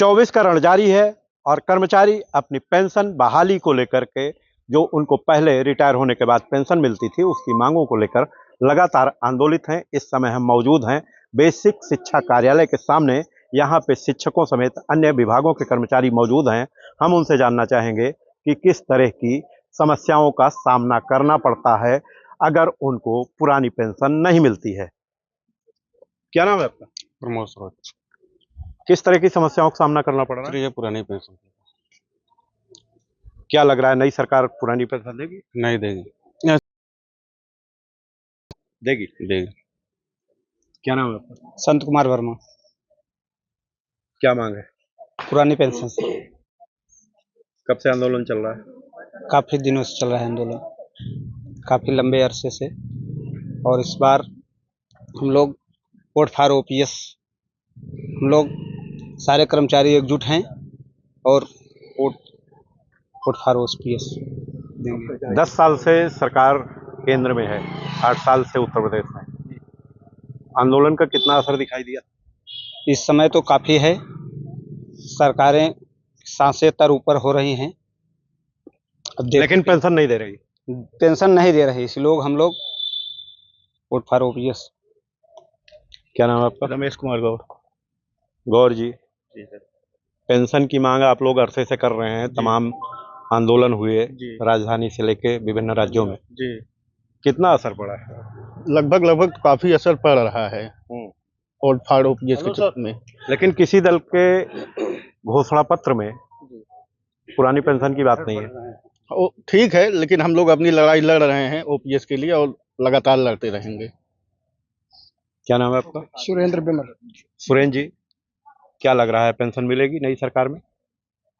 24 का रण जारी है और कर्मचारी अपनी पेंशन बहाली को लेकर के, जो उनको पहले रिटायर होने के बाद पेंशन मिलती थी, उसकी मांगों को लेकर लगातार आंदोलित हैं। इस समय हम मौजूद हैं बेसिक शिक्षा कार्यालय के सामने। यहाँ पे शिक्षकों समेत अन्य विभागों के कर्मचारी मौजूद हैं। हम उनसे जानना चाहेंगे कि किस तरह की समस्याओं का सामना करना पड़ता है अगर उनको पुरानी पेंशन नहीं मिलती है। क्या नाम है आपका? प्रमोद स्रोत। किस तरह की समस्याओं का सामना करना पड़ रहा है? ये पुरानी पेंशन क्या लग रहा है, नई सरकार पुरानी पेंशन देगी? नहीं देगी। देगी। देगी। क्या नाम है आपका? संत कुमार वर्मा। क्या मांग है? पुरानी पेंशन। कब से आंदोलन चल रहा है? काफी दिनों से चल रहा है आंदोलन, काफी लंबे अरसे से। और इस बार हम लोग वोट फॉर ओपीएस, हम लोग सारे कर्मचारी एकजुट हैं और वोट फॉर ओपीएस देंगे। 10 साल से सरकार केंद्र में है, 8 साल से उत्तर प्रदेश में। आंदोलन का कितना असर दिखाई दिया? इस समय तो काफी है, सरकारें सांसें तर ऊपर हो रही हैं। अब लेकिन पेंशन नहीं दे रही। पेंशन नहीं दे रही, इसलिए हम लोग वोट फॉर ओपीएस। क्या नाम है आपका? रमेश कुमार गौर। गौर जी, जी सर। पेंशन की मांग आप लोग अरसे से कर रहे हैं, तमाम आंदोलन हुए जी। राजधानी से लेके विभिन्न राज्यों में। जी। कितना असर पड़ा है? लगभग काफी असर पड़ रहा है वोट फॉर ओपीएस के चक्कर में। लेकिन किसी दल के घोषणा पत्र में पुरानी पेंशन की बात नहीं है। ठीक है, लेकिन हम लोग अपनी लड़ाई लड़ रहे हैं ओपीएस के लिए और लगातार लड़ते रहेंगे। क्या नाम है आपका? सुरेंद्र बिमल। सुरेंद्र जी, क्या लग रहा है, पेंशन मिलेगी नई सरकार में?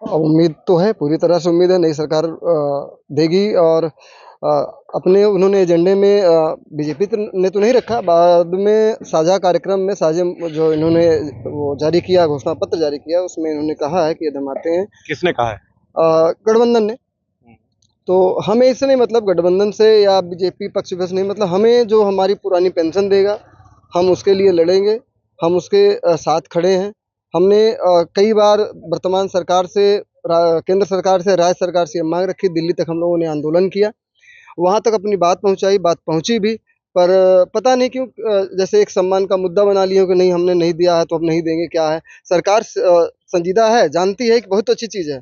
उम्मीद तो है, पूरी तरह से उम्मीद है नई सरकार देगी। और अपने उन्होंने एजेंडे में बीजेपी ने तो नहीं रखा, बाद में साझा कार्यक्रम में साझे जो इन्होंने वो जारी किया, घोषणा पत्र जारी किया, उसमें इन्होंने कहा है कि यदि हम आते हैं। किसने कहा है? गठबंधन ने। तो हमें इससे नहीं मतलब गठबंधन से या बीजेपी पक्ष विपक्ष नहीं, मतलब हमें जो हमारी पुरानी पेंशन देगा हम उसके लिए लड़ेंगे, हम उसके साथ खड़े हैं। हमने कई बार वर्तमान सरकार से, केंद्र सरकार से, राज्य सरकार से मांग रखी, दिल्ली तक हम लोगों ने आंदोलन किया, वहाँ तक अपनी बात पहुँचाई, बात पहुँची भी, पर पता नहीं क्यों जैसे एक सम्मान का मुद्दा बना लिया कि नहीं हमने नहीं दिया है तो अब नहीं देंगे। क्या है, सरकार संजीदा है, जानती है कि बहुत अच्छी चीज़ है,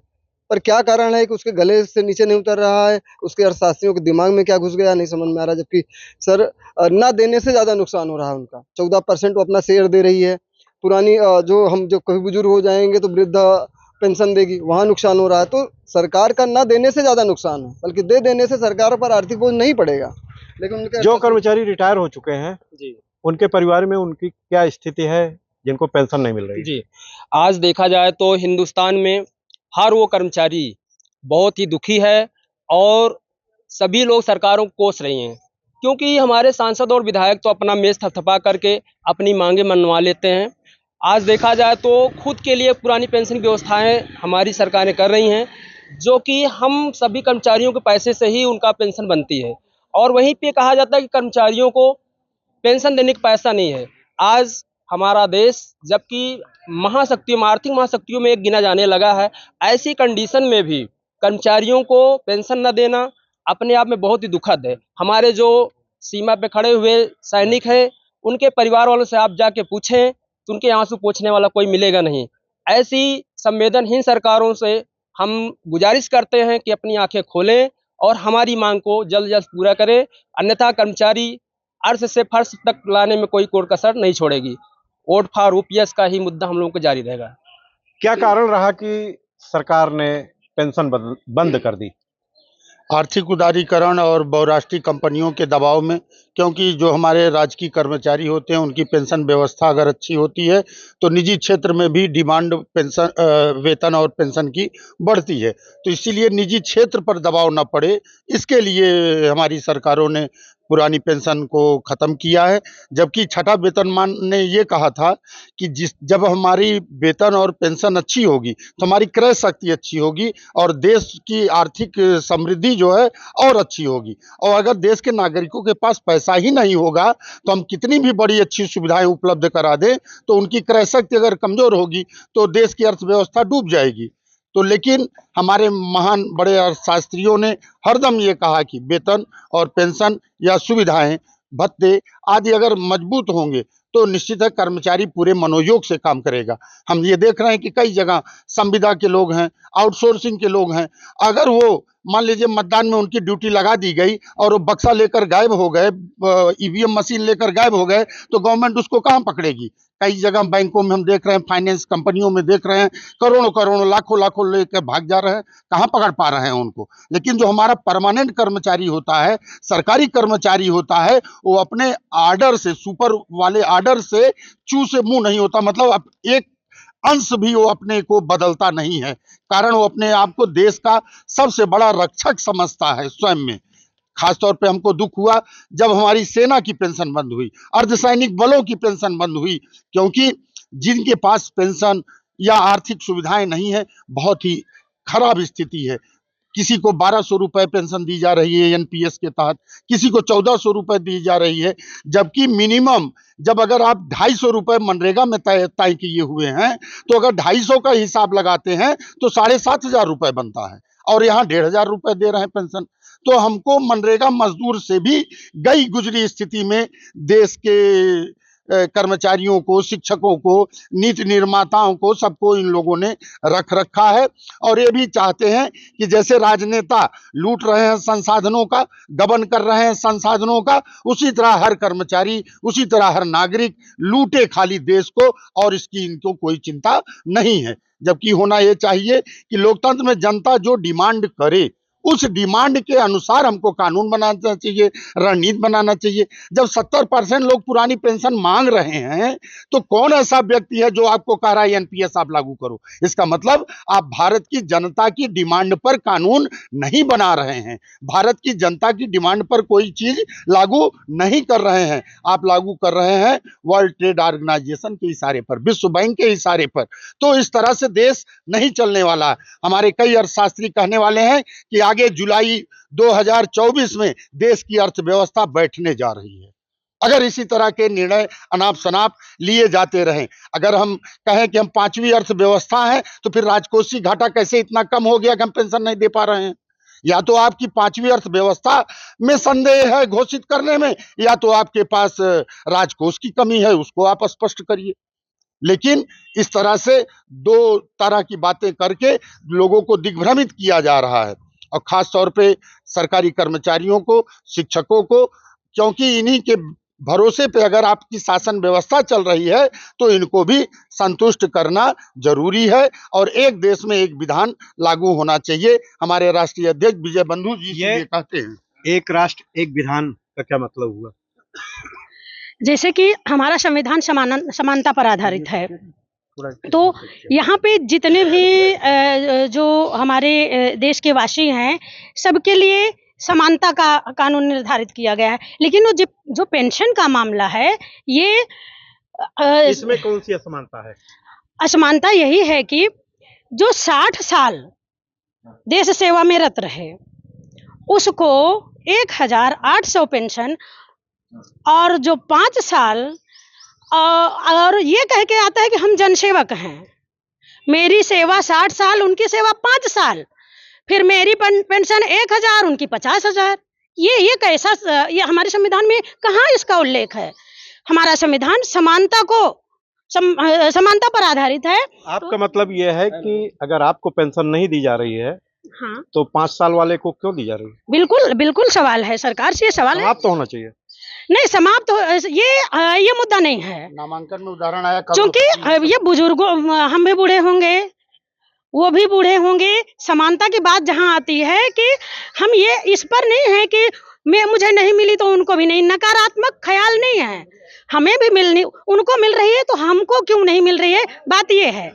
पर क्या कारण है कि उसके गले से नीचे नहीं उतर रहा है, उसके अर्थशास्त्रियों के दिमाग में क्या घुस गया नहीं समझ में आ रहा। जबकि सर ना देने से ज़्यादा नुकसान हो रहा है उनका। 14% वो अपना शेयर दे रही है, पुरानी जो कभी बुजुर्ग हो जाएंगे तो वृद्धा पेंशन देगी, वहाँ नुकसान हो रहा है। तो सरकार का ना देने से ज़्यादा नुकसान है, बल्कि दे देने से सरकार पर आर्थिक बोझ नहीं पड़ेगा। लेकिन उनके जो कर्मचारी रिटायर हो चुके हैं जी, उनके परिवार में उनकी क्या स्थिति है जिनको पेंशन नहीं मिल रही? जी, आज देखा जाए तो हिंदुस्तान में हर वो कर्मचारी बहुत ही दुखी है और सभी लोग सरकारों को कोस रही हैं, क्योंकि हमारे सांसद और विधायक तो अपना मेज थपथपा करके अपनी मांगे मनवा लेते हैं। आज देखा जाए तो खुद के लिए पुरानी पेंशन की व्यवस्थाएं हमारी सरकारें कर रही हैं, जो कि हम सभी कर्मचारियों के पैसे से ही उनका पेंशन बनती है। और वहीं पे कहा जाता है कि कर्मचारियों को पेंशन देने का पैसा नहीं है। आज हमारा देश जबकि महाशक्तियों में, आर्थिक महाशक्तियों में एक गिना जाने लगा है, ऐसी कंडीशन में भी कर्मचारियों को पेंशन न देना अपने आप में बहुत ही दुखद है। हमारे जो सीमा पे खड़े हुए सैनिक हैं, उनके परिवार वालों से आप जाके पूछें तो उनके आंसू पोंछने वाला कोई मिलेगा नहीं। ऐसी संवेदनहीन सरकारों से हम गुजारिश करते हैं कि अपनी आंखें खोलें और हमारी मांग को जल्द से जल्द पूरा करें, अन्यथा कर्मचारी अर्श से फर्श तक लाने में कोई कोर कसर नहीं छोड़ेगी। वोट फॉर ओपीएस का ही मुद्दा हम लोगों को जारी रहेगा। क्या कारण रहा कि सरकार ने पेंशन बंद कर दी? आर्थिक उदारीकरण और बहुराष्ट्रीय कंपनियों के दबाव में, क्योंकि जो हमारे राजकीय कर्मचारी होते हैं उनकी पेंशन व्यवस्था अगर अच्छी होती है तो निजी क्षेत्र में भी डिमांड पेंशन, वेतन और पेंशन की बढ़ती है। तो इसीलिए निजी क्षेत्र पर दबाव न पड़े, इसके लिए हमारी सरकारों ने पुरानी पेंशन को ख़त्म किया है। जबकि छठा वेतनमान ने ये कहा था कि जब हमारी वेतन और पेंशन अच्छी होगी तो हमारी क्रय शक्ति अच्छी होगी और देश की आर्थिक समृद्धि जो है और अच्छी होगी। और अगर देश के नागरिकों के पास पैसा ही नहीं होगा तो हम कितनी भी बड़ी अच्छी सुविधाएं उपलब्ध करा दें, तो उनकी क्रय शक्ति अगर कमज़ोर होगी तो देश की अर्थव्यवस्था डूब जाएगी। तो लेकिन हमारे महान बड़े अर्थशास्त्रियों ने हरदम ये कहा कि वेतन और पेंशन या सुविधाएं, भत्ते आदि अगर मजबूत होंगे तो निश्चित है कर्मचारी पूरे मनोयोग से काम करेगा। हम ये देख रहे हैं कि कई जगह संविदा के लोग हैं, आउटसोर्सिंग के लोग हैं, अगर वो मान लीजिए मतदान में उनकी ड्यूटी लगा दी गई और वो बक्सा लेकर गायब हो गए, ईवीएम मशीन लेकर गायब हो गए, तो गवर्नमेंट उसको कहाँ पकड़ेगी। कई जगह बैंकों में हम देख रहे हैं, फाइनेंस कंपनियों में देख रहे हैं, करोड़ों करोड़ों लाखों लाखों लेकर भाग जा रहे हैं, कहाँ पकड़ पा रहे हैं उनको। लेकिन जो हमारा परमानेंट कर्मचारी होता है, सरकारी कर्मचारी होता है, वो अपने आर्डर से, सुपर वाले आर्डर से चू से मुंह नहीं होता, मतलब एक अंश भी वो अपने को बदलता नहीं है। कारण वो अपने आप को देश का सबसे बड़ा रक्षक समझता है स्वयं में। खासतौर पे हमको दुख हुआ जब हमारी सेना की पेंशन बंद हुई, अर्धसैनिक बलों की पेंशन बंद हुई, क्योंकि जिनके पास पेंशन या आर्थिक सुविधाएं नहीं है, बहुत ही खराब स्थिति है। किसी को 1200 रुपए पेंशन दी जा रही है एनपीएस के तहत, किसी को 1400 रुपए दी जा रही है, जबकि मिनिमम जब अगर आप 250 रुपए मनरेगा में तय किए हुए हैं, तो अगर 250 का हिसाब लगाते हैं तो 7500 रुपए बनता है और यहाँ 1500 रुपए दे रहे हैं पेंशन। तो हमको मनरेगा मजदूर से भी गई गुजरी स्थिति में देश के कर्मचारियों को, शिक्षकों को, नीति निर्माताओं को, सबको इन लोगों ने रख रखा है। और ये भी चाहते हैं कि जैसे राजनेता लूट रहे हैं संसाधनों का, गबन कर रहे हैं संसाधनों का, उसी तरह हर कर्मचारी, उसी तरह हर नागरिक लूटे खाली देश को, और इसकी इनको कोई चिंता नहीं है। जबकि होना ये चाहिए कि लोकतंत्र में जनता जो डिमांड करे उस डिमांड के अनुसार हमको कानून बनाना चाहिए, रणनीति बनाना चाहिए। जब 70% लोग पुरानी पेंशन मांग रहे हैं तो कौन ऐसा व्यक्ति है जो आपको कह रहा है एनपीएस आप लागू करो। इसका मतलब आप भारत की जनता की डिमांड पर कानून नहीं बना रहे हैं, भारत की जनता की डिमांड पर कोई चीज लागू नहीं कर रहे हैं। आप लागू कर रहे हैं वर्ल्ड ट्रेड ऑर्गेनाइजेशन के इशारे पर, विश्व बैंक के इशारे पर। तो इस तरह से देश नहीं चलने वाला। हमारे कई अर्थशास्त्री कहने वाले हैं कि आगे जुलाई 2024 में देश की अर्थव्यवस्था बैठने जा रही है। अगर इसी तरह के निर्णय अनाप शनाप लिए जाते रहें, अगर हम कहें कि हम 5वीं अर्थव्यवस्था हैं, तो फिर राजकोषीय घाटा कैसे इतना कम हो गया कि हम पेंशन नहीं दे पा रहे हैं। या तो आपकी 5वीं अर्थव्यवस्था में संदेह है घोषित करने में, या तो आपके पास राजकोष की कमी है, उसको आप स्पष्ट करिए। लेकिन इस तरह से दो तरह की बातें करके लोगों को दिग्भ्रमित किया जा रहा है, और खास तौर पे सरकारी कर्मचारियों को, शिक्षकों को, क्योंकि इन्हीं के भरोसे पे अगर आपकी शासन व्यवस्था चल रही है तो इनको भी संतुष्ट करना जरूरी है। और एक देश में एक विधान लागू होना चाहिए। हमारे राष्ट्रीय अध्यक्ष विजय बंधु जी ये कहते हैं। एक राष्ट्र एक विधान का क्या मतलब हुआ? जैसे कि हमारा संविधान समानता पर आधारित है, तो यहाँ पे जितने भी जो हमारे देश के वासी हैं, सबके लिए समानता का कानून निर्धारित किया गया है। लेकिन वो जो पेंशन का मामला है, ये इसमें कौन सी असमानता है? असमानता यही है कि जो 60 साल देश सेवा में रत रहे उसको 1800 पेंशन, और जो 5 साल और ये कह के आता है कि हम जनसेवक हैं, मेरी सेवा 60 साल, उनकी सेवा 5 साल, फिर मेरी पेंशन 1000, उनकी 50,000। ये कैसा, ये हमारे संविधान में कहाँ इसका उल्लेख है? हमारा संविधान समानता पर आधारित है। आपका मतलब ये है कि अगर आपको पेंशन नहीं दी जा रही है, हाँ, तो 5 साल वाले को क्यों दी जा रही है? बिल्कुल बिल्कुल सवाल है, सरकार से ये सवाल है। समाप्त तो होना चाहिए। नहीं, समाप्त ये मुद्दा नहीं है। नामांकन में उदाहरण आया, क्योंकि ये बुजुर्गों, हम भी बूढ़े होंगे, वो भी बूढ़े होंगे। समानता की बात जहाँ आती है कि हम ये इस पर नहीं है कि मुझे नहीं मिली तो उनको भी नहीं, नकारात्मक ख्याल नहीं है। हमें भी मिलनी, उनको मिल रही है तो हमको क्यों नहीं मिल रही है, बात ये है।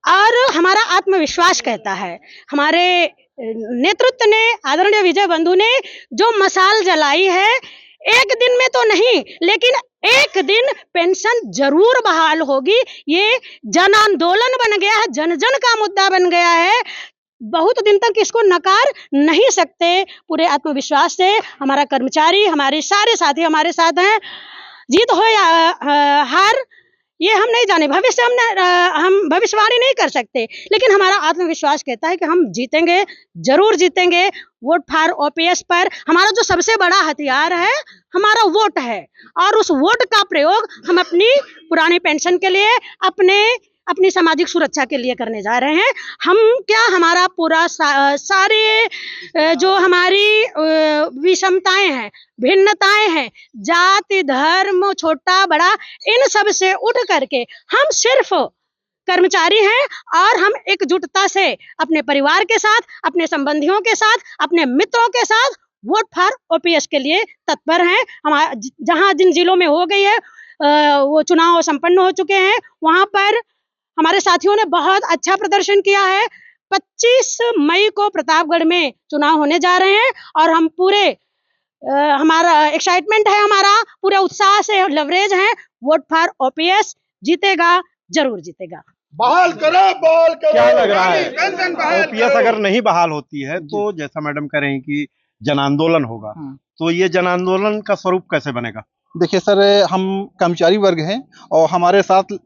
और हमारा आत्मविश्वास कहता है, हमारे नेतृत्व ने, आदरणीय विजय बंधु ने जो मशाल जलाई है, एक दिन में तो नहीं, लेकिन एक दिन पेंशन जरूर बहाल होगी। ये जन आंदोलन बन गया है, जन जन का मुद्दा बन गया है। बहुत दिन तक इसको नकार नहीं सकते। पूरे आत्मविश्वास से हमारा कर्मचारी, हमारे सारे साथी हमारे साथ हैं। जीत हो या हार, ये हम नहीं जाने, भविष्य हम भविष्यवाणी नहीं कर सकते, लेकिन हमारा आत्मविश्वास कहता है कि हम जीतेंगे, जरूर जीतेंगे। वोट फॉर ओपीएस पर हमारा जो सबसे बड़ा हथियार है, हमारा वोट है, और उस वोट का प्रयोग हम अपनी पुरानी पेंशन के लिए, अपनी सामाजिक सुरक्षा के लिए करने जा रहे हैं। हम क्या, हमारा पूरा सारे जो हमारी विषमताएं हैं, भिन्नताएं हैं, जाति धर्म छोटा बड़ा, इन सब से उठ करके हम सिर्फ कर्मचारी हैं, और हम एकजुटता से अपने परिवार के साथ, अपने संबंधियों के साथ, अपने मित्रों के साथ वोट फॉर ओपीएस के लिए तत्पर हैं। हमारा जहां जिन जिलों में हो गई है वो चुनाव संपन्न हो चुके हैं, वहां पर हमारे साथियों ने बहुत अच्छा प्रदर्शन किया है। 25 मई को प्रतापगढ़ में चुनाव होने जा रहे हैं, और हम पूरे हमारा एक्साइटमेंट है, हमारा पूरे उत्साह से लवरेज है। वोट फॉर ओपीएस जीतेगा, जरूर जीतेगा। बहाल करो। क्या लग रहा है, ओपीएस अगर नहीं बहाल होती है तो जैसा मैडम कह रही हैं कि जन आंदोलन होगा, तो ये जन आंदोलन का स्वरूप कैसे बनेगा? देखिए सर, हम कर्मचारी वर्ग हैं और हमारे साथ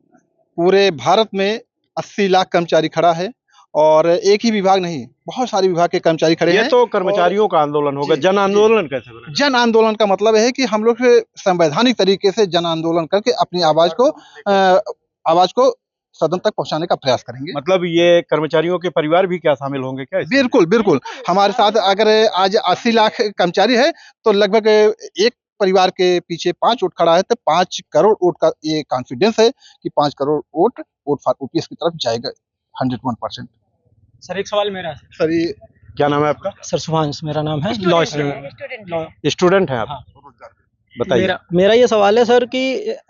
पूरे भारत में 80 लाख कर्मचारी खड़ा है, और एक ही विभाग नहीं, बहुत सारे विभाग के कर्मचारी खड़े हैं। ये तो कर्मचारियों का आंदोलन होगा, जन आंदोलन कैसे बनेगा? जन आंदोलन का मतलब है कि हम लोग संवैधानिक तरीके से जन आंदोलन करके अपनी आवाज को सदन तक पहुंचाने का प्रयास करेंगे। मतलब ये कर्मचारियों के परिवार भी क्या शामिल होंगे क्या इसमें? बिल्कुल बिल्कुल, हमारे साथ अगर आज 80 लाख कर्मचारी है, तो लगभग एक परिवार के पीछे 5 वोट खड़ा है, तो 5 करोड़ वोट का ये कॉन्फिडेंस है कि 5 करोड़ वोट फॉर ओपीएस की तरफ जाएगा 101%। सर एक सवाल मेरा है। सर ये क्या नाम है आपका? सर सुभांश मेरा नाम है, लॉ स्टूडेंट। स्टूडेंट हैं आप? हाँ। बताइए। मेरा ये सवाल है सर कि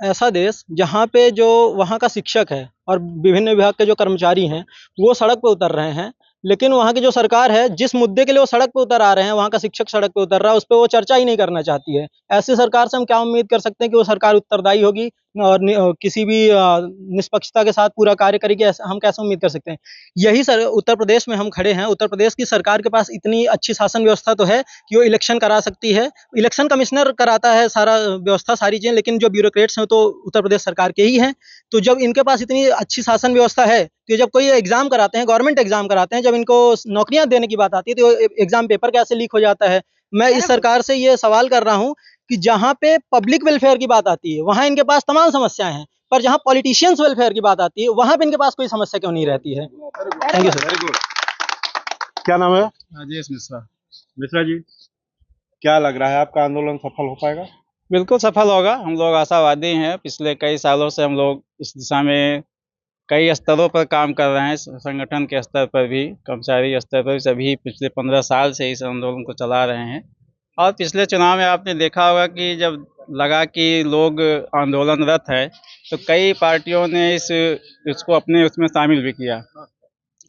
ऐसा देश जहाँ पे जो वहाँ का शिक्षक है और विभिन्न विभाग के जो कर्मचारी हैं वो सड़क पे उतर रहे हैं, लेकिन वहाँ की जो सरकार है, जिस मुद्दे के लिए वो सड़क पे उतर आ रहे हैं, वहाँ का शिक्षक सड़क पे उतर रहा है, उस पर वो चर्चा ही नहीं करना चाहती है। ऐसी सरकार से हम क्या उम्मीद कर सकते हैं कि वो सरकार उत्तरदायी होगी और किसी भी निष्पक्षता के साथ पूरा कार्य करेगी? हम कैसे उम्मीद कर सकते हैं? यही सर उत्तर प्रदेश में हम खड़े हैं। उत्तर प्रदेश की सरकार के पास इतनी अच्छी शासन व्यवस्था तो है कि वो इलेक्शन करा सकती है, इलेक्शन कमिश्नर कराता है सारा व्यवस्था, सारी चीज़ें, लेकिन जो ब्यूरोक्रेट्स हैं तो उत्तर प्रदेश सरकार के ही हैं। तो जब इनके पास इतनी अच्छी शासन व्यवस्था है, तो जब कोई एग्जाम कराते हैं, गवर्नमेंट एग्जाम कराते हैं, जब इनको नौकरियां देने की बात आती है तो एग्जाम पेपर कैसे लीक हो जाता है? मैं इस सरकार से ये सवाल कर रहा हूँ कि जहाँ पे पब्लिक वेलफेयर की बात आती है वहाँ इनके पास तमाम समस्याएं हैं, पर जहाँ पॉलिटिशियंस वेलफेयर की बात आती है वहाँ पे इनके पास कोई समस्या क्यों नहीं रहती है? Thank you sir. Very good. क्या नाम है? राजेश मिश्रा। मिश्रा जी, क्या लग रहा है, आपका आंदोलन सफल हो पाएगा? बिल्कुल सफल होगा, हम लोग आशावादी हैं। पिछले कई सालों से हम लोग इस दिशा में कई स्तरों पर काम कर रहे हैं, संगठन के स्तर पर भी, कर्मचारी स्तर पर भी, सभी पिछले 15 साल से इस आंदोलन को चला रहे हैं। और पिछले चुनाव में आपने देखा होगा कि जब लगा कि लोग आंदोलनरत है तो कई पार्टियों ने इसको अपने उसमें शामिल भी किया,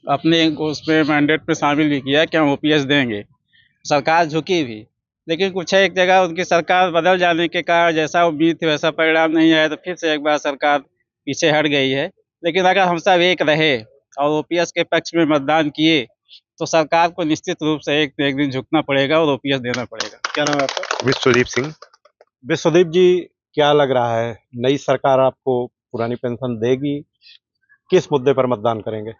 अपने उसमें मैंडेट में शामिल भी किया कि हम ओपीएस देंगे। सरकार झुकी भी, लेकिन कुछ एक जगह उनकी सरकार बदल जाने के कारण जैसा उम्मीद थी वैसा परिणाम नहीं आया, तो फिर से एक बार सरकार पीछे हट गई है। लेकिन अगर हम सब एक रहे और ओपीएस के पक्ष में मतदान किए तो सरकार को निश्चित रूप से एक दिन झुकना पड़ेगा और ओपीएस देना पड़ेगा। क्या नाम है आपका? विश्वदीप सिंह। विश्वदीप जी, क्या लग रहा है, नई सरकार आपको पुरानी पेंशन देगी? किस मुद्दे पर मतदान करेंगे?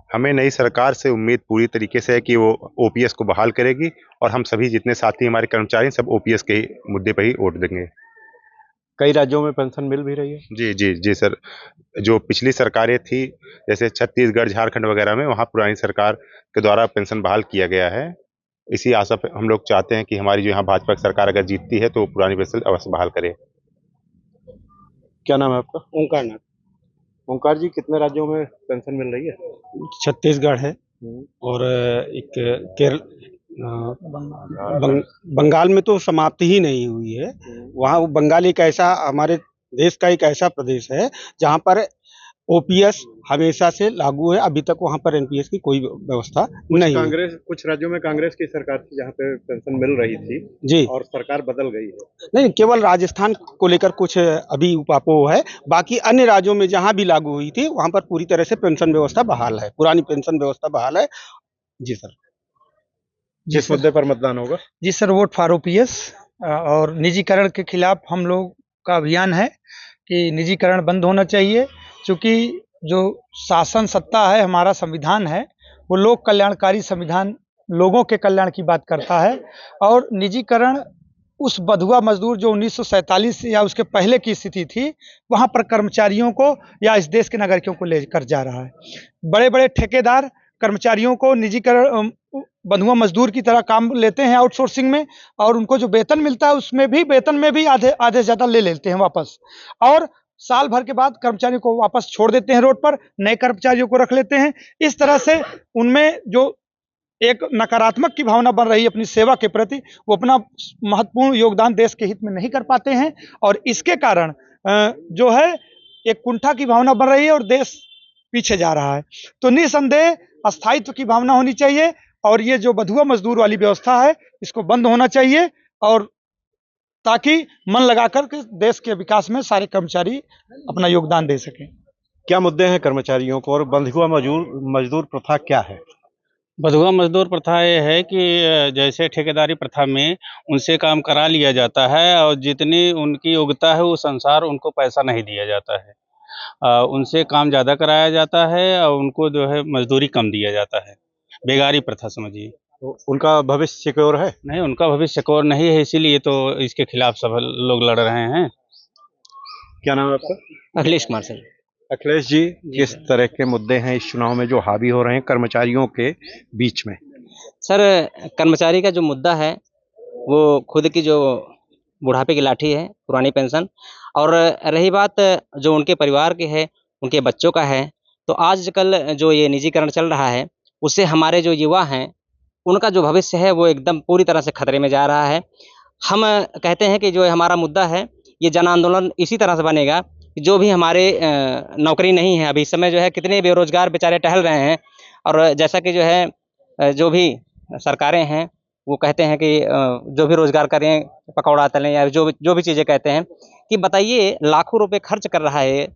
हमें नई सरकार से उम्मीद पूरी तरीके से है कि वो ओपीएस को बहाल करेगी, और हम सभी जितने साथी हमारे कर्मचारी सब ओपीएस के मुद्दे पर ही वोट देंगे। कई राज्यों में पेंशन मिल भी रही है। जी जी जी सर, जो पिछली सरकारें थी जैसे छत्तीसगढ़, झारखंड वगैरह में, वहाँ पुरानी सरकार के द्वारा पेंशन बहाल किया गया है। इसी आशा पे हम लोग चाहते हैं कि हमारी जो यहाँ भाजपा की सरकार अगर जीतती है तो पुरानी पेंशन अवश्य बहाल करे। क्या नाम है आपका? ओंकार नाथ। ओंकार जी, कितने राज्यों में पेंशन मिल रही है? छत्तीसगढ़ है और एक केरल, बंगाल में तो समाप्ति ही नहीं हुई है। वहाँ बंगाल एक ऐसा, हमारे देश का एक ऐसा प्रदेश है जहाँ पर ओपीएस हमेशा से लागू है, अभी तक वहाँ पर एनपीएस की कोई व्यवस्था नहीं है। कांग्रेस कुछ राज्यों में कांग्रेस की सरकार थी जहाँ पे पेंशन मिल रही थी जी और सरकार बदल गई है। नहीं, केवल राजस्थान को लेकर कुछ अभी उपापो है, बाकी अन्य राज्यों में जहाँ भी लागू हुई थी वहाँ पर पूरी तरह से पेंशन व्यवस्था बहाल है, पुरानी पेंशन व्यवस्था बहाल है। जी सर। जिस मुद्दे पर मतदान होगा? जी सर, वोट फॉर ओपीएस और निजीकरण के खिलाफ हम लोग का अभियान है कि निजीकरण बंद होना चाहिए, क्योंकि जो शासन सत्ता है, हमारा संविधान है, वो लोक कल्याणकारी संविधान लोगों के कल्याण की बात करता है। और निजीकरण उस बंधुआ मजदूर जो 1947 या उसके पहले की स्थिति थी, वहाँ पर कर्मचारियों को या इस देश के नागरिकों को लेकर जा रहा है। बड़े बड़े ठेकेदार कर्मचारियों को निजीकरण बंधुआ मजदूर की तरह काम लेते हैं आउटसोर्सिंग में, और उनको जो वेतन मिलता है उसमें भी वेतन में भी आधे से ज़्यादा ले लेते हैं वापस, और साल भर के बाद कर्मचारियों को वापस छोड़ देते हैं रोड पर, नए कर्मचारियों को रख लेते हैं। इस तरह से उनमें जो एक नकारात्मक की भावना बन रही है अपनी सेवा के प्रति, वो अपना महत्वपूर्ण योगदान देश के हित में नहीं कर पाते हैं, और इसके कारण जो है एक कुंठा की भावना बन रही है और देश पीछे जा रहा है। तो निसंदेह स्थायित्व की भावना होनी चाहिए, और ये जो बंधुआ मजदूर वाली व्यवस्था है इसको बंद होना चाहिए, और ताकि मन लगाकर के देश के विकास में सारे कर्मचारी अपना योगदान दे सकें। क्या मुद्दे हैं कर्मचारियों को और बंधुआ मजदूर प्रथा क्या है? बंधुआ मजदूर प्रथा ये है कि जैसे ठेकेदारी प्रथा में उनसे काम करा लिया जाता है और जितनी उनकी योग्यता है उस अनुसार उनको पैसा नहीं दिया जाता है। उनसे काम ज़्यादा कराया जाता है और उनको जो है मजदूरी कम दिया जाता है। बेगारी प्रथा समझिए। तो उनका भविष्य सिक्योर है? नहीं, उनका भविष्य सिक्योर नहीं है, इसीलिए तो इसके खिलाफ सब लोग लड़ रहे हैं। क्या नाम है आपका? अखिलेश कुमार सर। अखिलेश जी, किस तरह के मुद्दे हैं इस चुनाव में जो हावी हो रहे हैं कर्मचारियों के बीच में? सर, कर्मचारी का जो मुद्दा है वो खुद की जो बुढ़ापे की लाठी है, पुरानी पेंशन, और रही बात जो उनके परिवार की है, उनके बच्चों का है, तो आजकल जो ये निजीकरण चल रहा है उससे हमारे जो युवा हैं उनका जो भविष्य है वो एकदम पूरी तरह से खतरे में जा रहा है। हम कहते हैं कि जो हमारा मुद्दा है ये जन आंदोलन इसी तरह से बनेगा कि जो भी हमारे नौकरी नहीं है, अभी इस समय जो है कितने बेरोजगार बेचारे टहल रहे हैं, और जैसा कि जो है जो भी सरकारें हैं वो कहते हैं कि जो भी रोजगार करें, पकौड़ा तलें, या जो भी चीज़ें कहते हैं, कि बताइए लाखों रुपए खर्च कर रहा है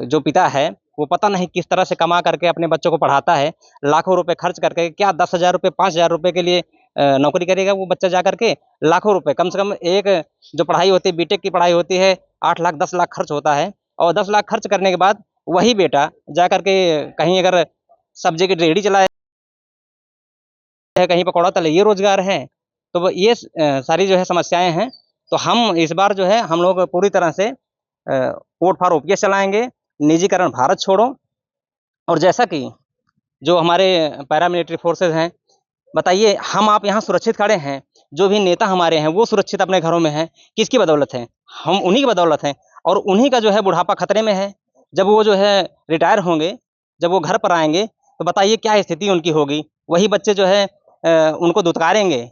जो पिता है, वो पता नहीं किस तरह से कमा करके अपने बच्चों को पढ़ाता है, लाखों रुपए खर्च करके। क्या 10,000 रुपये 5,000 रुपये के लिए नौकरी करेगा वो बच्चा जा करके? लाखों रुपए, कम से कम एक जो पढ़ाई होती है, बीटेक की पढ़ाई होती है, 8 लाख 10 लाख खर्च होता है, और 10 लाख खर्च करने के बाद वही बेटा जा करके कहीं अगर सब्जी की रेहड़ी चलाए, कहीं पकौड़ा तले, ये रोजगार है। तो ये सारी जो है समस्याएं हैं। तो हम इस बार जो है हम लोग पूरी तरह से वोट फॉर ओपीएस चलाएंगे, निजीकरण भारत छोड़ो। और जैसा कि जो हमारे पैरामिलिट्री फोर्सेज हैं, बताइए हम आप यहाँ सुरक्षित खड़े हैं, जो भी नेता हमारे हैं वो सुरक्षित अपने घरों में हैं, किसकी बदौलत है? हम उन्हीं की बदौलत हैं, और उन्हीं का जो है बुढ़ापा खतरे में है। जब वो जो है रिटायर होंगे, जब वो घर पर आएंगे, तो बताइए क्या स्थिति उनकी होगी? वही बच्चे जो है उनको दुत्कारेंगे।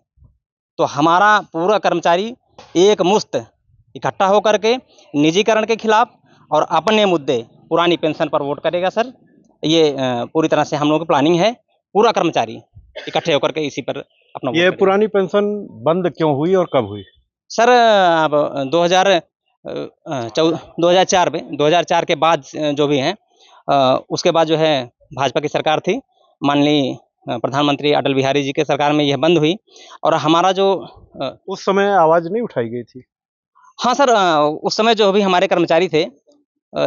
तो हमारा पूरा कर्मचारी एक मुश्त इकट्ठा होकर के निजीकरण के खिलाफ और अपने मुद्दे पुरानी पेंशन पर वोट करेगा सर। ये पूरी तरह से हम लोगों की प्लानिंग है, पूरा कर्मचारी इकट्ठे होकर के इसी पर अपना वोट ये करेगा। पुरानी पेंशन बंद क्यों हुई और कब हुई? सर, अब 2004 के बाद जो भी हैं, उसके बाद जो है भाजपा की सरकार थी, माननीय प्रधानमंत्री अटल बिहारी जी के सरकार में यह बंद हुई। और हमारा जो उस समय आवाज नहीं उठाई गई थी? हाँ सर, उस समय जो भी हमारे कर्मचारी थे,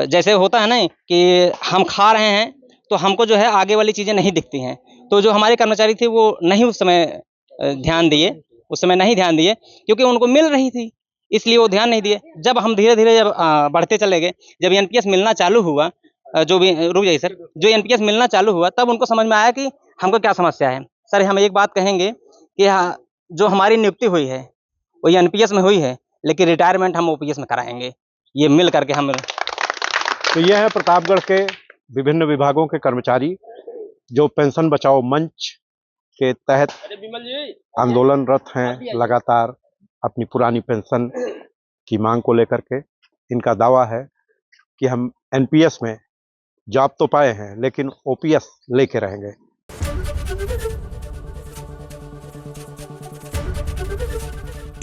जैसे होता है ना कि हम खा रहे हैं तो हमको जो है आगे वाली चीज़ें नहीं दिखती हैं, तो जो हमारे कर्मचारी थे वो नहीं उस समय ध्यान दिए, क्योंकि उनको मिल रही थी, इसलिए वो ध्यान नहीं दिए। जब हम धीरे धीरे जब बढ़ते चले गए, जब एनपीएस मिलना चालू हुआ, जो भी रुक जाइए सर, जो एनपीएस मिलना चालू हुआ तब उनको समझ में आया कि हमको क्या समस्या है। सर, हम एक बात कहेंगे कि जो हमारी नियुक्ति हुई है वो एनपीएस में हुई है, लेकिन रिटायरमेंट हम ओपीएस में कराएंगे, ये मिल करके हम। तो यह है प्रतापगढ़ के विभिन्न विभागों के कर्मचारी जो पेंशन बचाओ मंच के तहत आंदोलनरत हैं, लगातार अपनी पुरानी पेंशन की मांग को लेकर के। इनका दावा है कि हम एनपीएस में जॉब तो पाए हैं लेकिन ओपीएस लेके रहेंगे।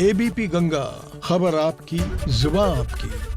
एबीपी गंगा, खबर आपकी, जुबान आपकी।